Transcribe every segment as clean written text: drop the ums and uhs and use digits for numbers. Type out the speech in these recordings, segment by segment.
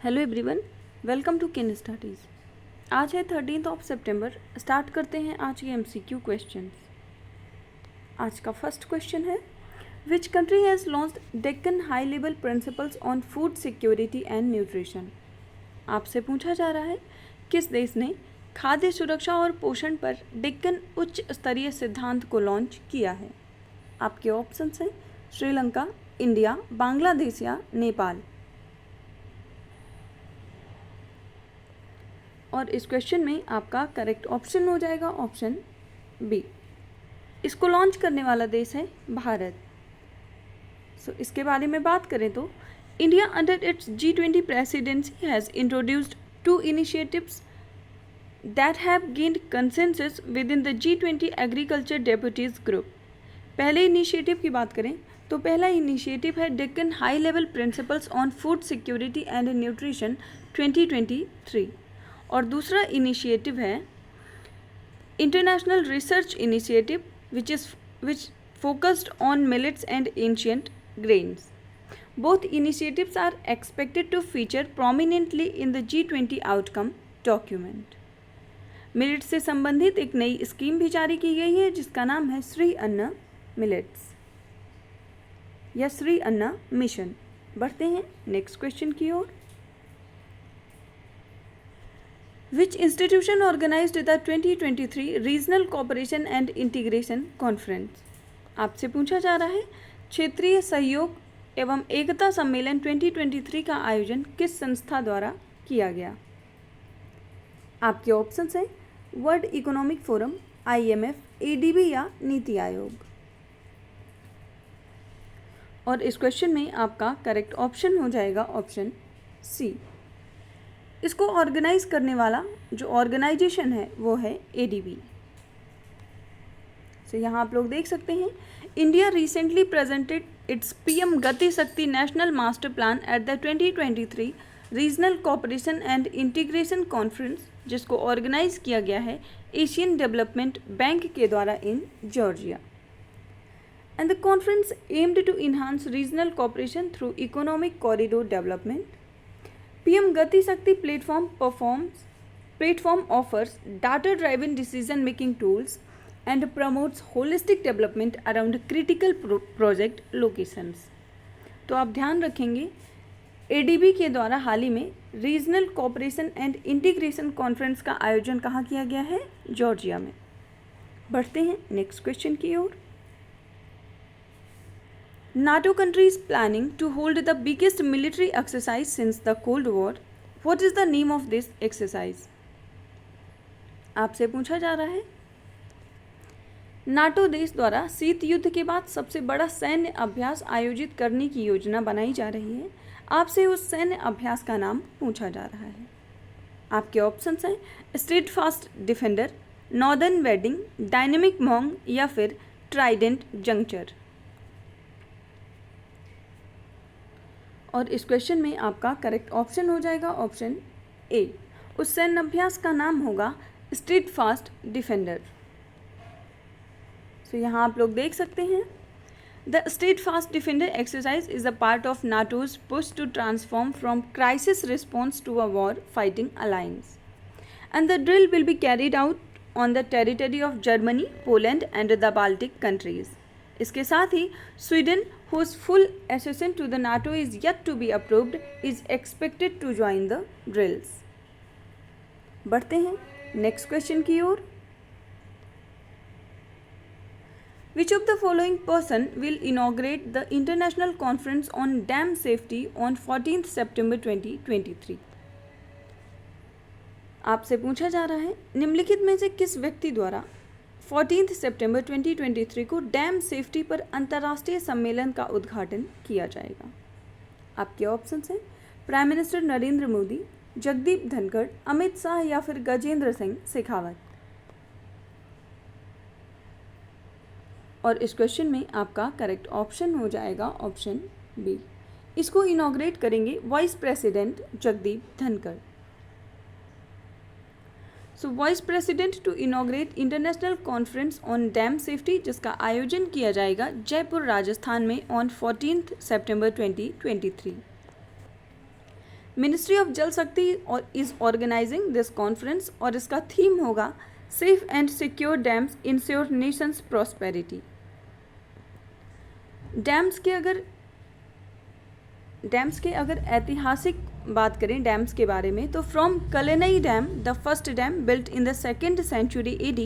Hello everyone, welcome to किन studies. आज है 13 सितंबर। स्टार्ट करते हैं आज के एमसीक्यू क्वेश्चंस। आज का फर्स्ट क्वेश्चन है, which country has launched Deccan high level principles on food security and nutrition. आपसे पूछा जा रहा है किस देश ने खाद्य सुरक्षा और पोषण पर डेक्कन उच्च स्तरीय सिद्धांत को लॉन्च किया है। आपके ऑप्शंस हैं श्रीलंका, इंडिया, बांग्लादेश या नेपाल। और इस क्वेश्चन में आपका करेक्ट ऑप्शन हो जाएगा ऑप्शन बी। इसको लॉन्च करने वाला देश है भारत। इसके बारे में बात करें तो India under its G20 presidency has introduced 2 initiatives that have gained consensus within the G20 agriculture deputies group. पहले इनिशिएटिव की बात करें तो पहला इनिशिएटिव है Deccan high level principles on food security and nutrition 2023 और दूसरा इनिशिएटिव है international research initiative which focused on millets and ancient grains. Both initiatives are expected to feature prominently in the G20 outcome document. Millets से संबंधित एक नई scheme भी जारी की गई है जिसका नाम है श्री अन्न मिलेट्स या श्री अन्न मिशन। बढ़ते हैं नेक्स्ट क्वेश्चन की ओर। Which institution organized the 2023 Regional Cooperation and Integration Conference? आपसे पूछा जा रहा है क्षेत्रीय सहयोग एवं एकता सम्मेलन 2023 का आयोजन किस संस्था द्वारा किया गया। आपके ऑप्शंस हैं world economic forum, IMF, ADB या नीति आयोग। और इस क्वेश्चन में आपका करेक्ट ऑप्शन हो जाएगा ऑप्शन सी। इसको ऑर्गेनाइज करने वाला जो ऑर्गेनाइजेशन है वो है ADB। यहाँ आप लोग देख सकते हैं India recently presented its PM Gati Shakti national master plan at the 2023 regional cooperation and integration conference, जिसको ऑर्गेनाइज किया गया है एशियन डेवलपमेंट बैंक के द्वारा in Georgia. And the conference aimed to enhance regional cooperation through economic corridor development. PM Gati Shakti platform offers data-driven decision-making tools and promotes holistic development around critical project locations। तो आप ध्यान रखेंगे ADB के द्वारा हाल ही में regional cooperation and integration conference का आयोजन कहाँ किया गया है, जॉर्जिया में। बढ़ते हैं नेक्स्ट क्वेश्चन की ओर। NATO countries planning to hold the biggest military exercise since the Cold War. What is the name of this exercise? आपसे पूछा जा रहा है नाटो देश द्वारा शीत युद्ध के बाद सबसे बड़ा सैन्य अभ्यास आयोजित करने की योजना बनाई जा रही है। आपसे उस सैन्य अभ्यास का नाम पूछा जा रहा है। आपके ऑप्शंस हैं street fast defender, northern wedding, dynamic मॉन्ग या फिर ट्राइडेंट जंक्चर। और इस क्वेश्चन में आपका करेक्ट ऑप्शन हो जाएगा ऑप्शन ए। उस सैन्य अभ्यास का नाम होगा स्ट्रीट फास्ट डिफेंडर। यहाँ आप लोग देख सकते हैं the street fast defender exercise is a part of NATO's push to transform from crisis response to a war fighting alliance and the drill will be carried out on the territory of Germany, Poland and the Baltic countries. इसके साथ ही Sweden, whose full accession to the NATO is yet to be approved, is expected to join the drills। बढ़ते हैं next question की ओर। Which of the following person will inaugurate the International Conference on Dam Safety on 14th September 2023? आपसे पूछा जा रहा है निम्नलिखित में से किस व्यक्ति द्वारा 14 सितंबर 2023 को डैम सेफ्टी पर अंतर्राष्ट्रीय सम्मेलन का उद्घाटन किया जाएगा। आपके ऑप्शंस हैं प्राइम मिनिस्टर नरेंद्र मोदी, जगदीप धनखड़, अमित शाह या फिर गजेंद्र सिंह शेखावत। और इस क्वेश्चन में आपका करेक्ट ऑप्शन हो जाएगा ऑप्शन बी। इसको इनॉग्रेट करेंगे vice president Jagdeep Dhankhar. Vice president to inaugurate international conference on dam safety, जिसका आयोजन किया जाएगा जयपुर राजस्थान में ऑन 14 सितंबर 2023। मिनिस्ट्री ऑफ जल शक्ति इज ऑर्गेनाइजिंग दिस कॉन्फ्रेंस और इसका थीम होगा safe and secure dams ensure Nations prosperity. Dams के अगर ऐतिहासिक बात करें डैम्स के बारे में तो from Kallanai dam the first dam built in the 2nd century AD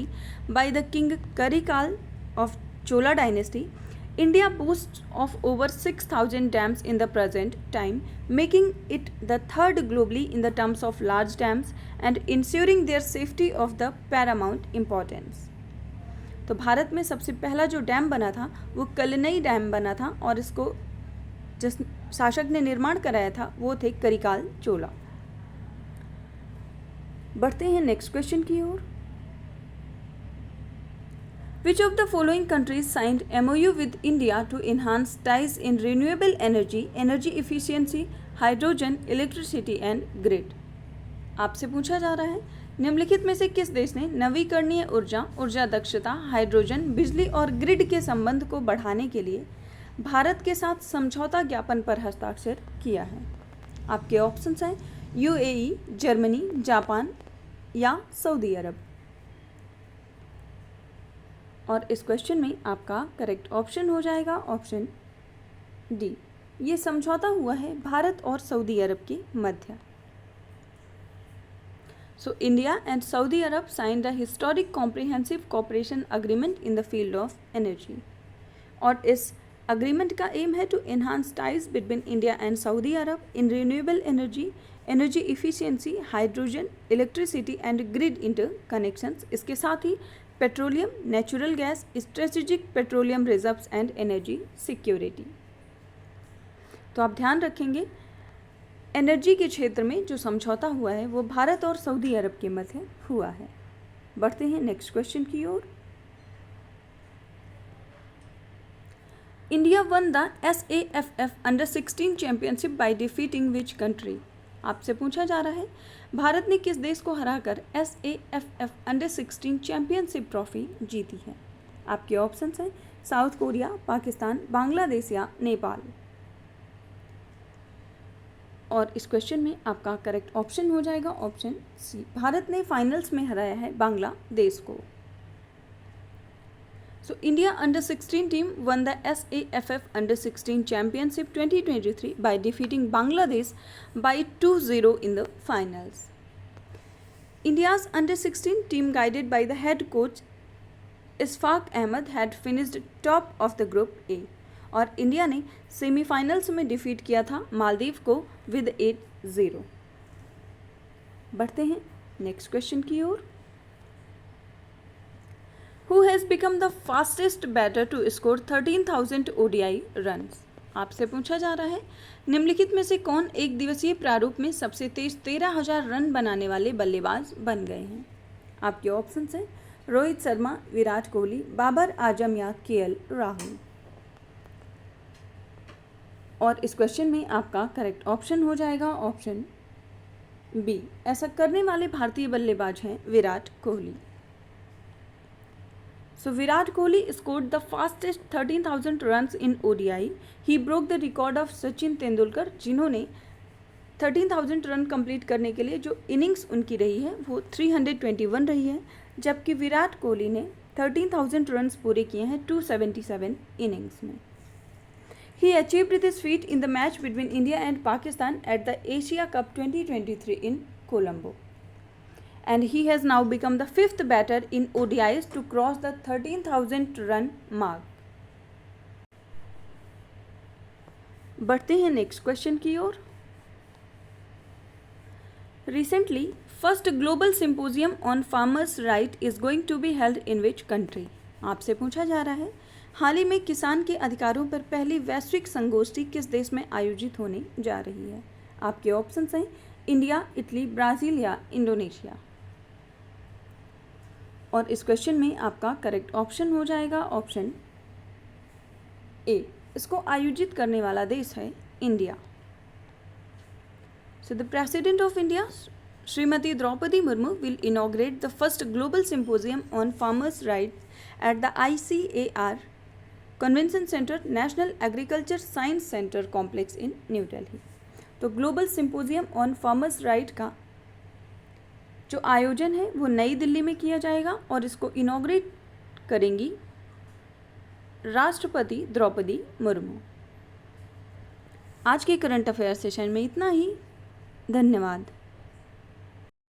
by the king Karikal of Chola dynasty, India boasts of over 6,000 dams in the present time, making it the third globally in the terms of large dams and ensuring their safety of the paramount importance। तो भारत में सबसे पहला जो dam बना था वो कलिनई dam बना था और इसको जिस शासक ने निर्माण कराया था वो थे करिकाल चोला। बढ़ते हैं नेक्स्ट क्वेश्चन की ओर। Which of the following countries signed MOU with India to enhance ties in renewable energy, energy efficiency, hydrogen, electricity and grid? आपसे पूछा जा रहा है निम्नलिखित में से किस देश ने नवीकरणीय ऊर्जा, ऊर्जा दक्षता, हाइड्रोजन, बिजली और ग्रिड के संबंध को बढ़ाने के लिए भारत के साथ समझौता ज्ञापन पर हस्ताक्षर किया है? आपके ऑप्शंस हैं UAE, जर्मनी, जापान या सऊदी अरब। और इस क्वेश्चन में आपका करेक्ट ऑप्शन हो जाएगा ऑप्शन डी। ये समझौता हुआ है भारत और सऊदी अरब के मध्य। So India and Saudi Arab signed the historic comprehensive cooperation agreement in the field of energy और इस अग्रीमेंट का एम है to enhance ties between India and Saudi Arab in renewable energy, energy efficiency, hydrogen, electricity and grid interconnections. इसके साथ ही petroleum, natural gas, strategic petroleum reserves and energy security. तो आप ध्यान रखेंगे एनर्जी के क्षेत्र में जो समझौता हुआ है वो भारत और सऊदी अरब के मध्य हुआ है। बढ़ते हैं नेक्स्ट क्वेश्चन की ओर। इंडिया वन द SAFF अंडर-16 championship by defeating which country? आपसे पूछा जा रहा है भारत ने किस देश को हराकर SAFF अंडर-16 चैंपियनशिप ट्रॉफी जीती है? आपके ऑप्शंस हैं साउथ कोरिया, पाकिस्तान, बांग्लादेश या नेपाल। और इस क्वेश्चन में आपका करेक्ट ऑप्शन हो जाएगा ऑप्शन सी। भारत ने फाइनल्स में हराया है बांग्लादेश को। So India under-16 team won the SAFF under-16 championship 2023 by defeating Bangladesh by 2-0 in the finals. India's under-16 team guided by the head coach Ishfaq Ahmed had finished top of the group A और India ने semifinals में defeat किया था मालदीव को with 8-0। बढ़ते हैं next question की ओर। Who has become the fastest batter to score 13,000 ODI runs? आपसे पूछा जा रहा है निम्नलिखित में से कौन एक दिवसीय प्रारूप में सबसे तेज 13,000 रन बनाने वाले बल्लेबाज बन गए हैं? आपके ऑप्शंस हैं रोहित शर्मा, विराट कोहली, बाबर आजम या KL राहुल। और इस क्वेश्चन में आपका करेक्ट ऑप्शन हो जाएगा ऑप्शन बी। ऐसा करने वाले भारतीय बल्लेबाज हैं Virat Kohli. So Virat Kohli scored the fastest 13,000 runs in ODI. He broke the record of Sachin Tendulkar जिन्होंने 13,000 रन कंप्लीट करने के लिए जो इनिंग्स उनकी रही है वो 321 रही है, जबकि विराट कोहली ने 13,000 रन्स पूरे किए हैं 277 इनिंग्स में। He achieved this feat in the match between India and Pakistan at the Asia Cup 2023 in Colombo. And he has now become the 5th batter in ODIs to cross the 13,000 run mark. बढ़ते हैं next question की ओर। Recently, first global symposium on farmers' right is going to be held in which country? आपसे पूछा जा रहा है हाल ही में किसान के अधिकारों पर पहली वैश्विक संगोष्ठी किस देश में आयोजित होने जा रही है? आपके ऑप्शंस हैं इंडिया, इटली, ब्राज़ील या इंडोनेशिया। और इस क्वेश्चन में आपका करेक्ट ऑप्शन हो जाएगा ऑप्शन ए। इसको आयोजित करने वाला देश है India. So the president of India Shrimati Droupadi Murmu will inaugurate the first global symposium on farmers rights at the ICAR convention centre, national agriculture science centre complex in New Delhi. तो global symposium on farmers right का जो आयोजन है वो नई दिल्ली में किया जाएगा और इसको इनॉग्रेट करेंगी राष्ट्रपति द्रौपदी मुर्मू। आज के करंट अफेयर सेशन में इतना ही। धन्यवाद।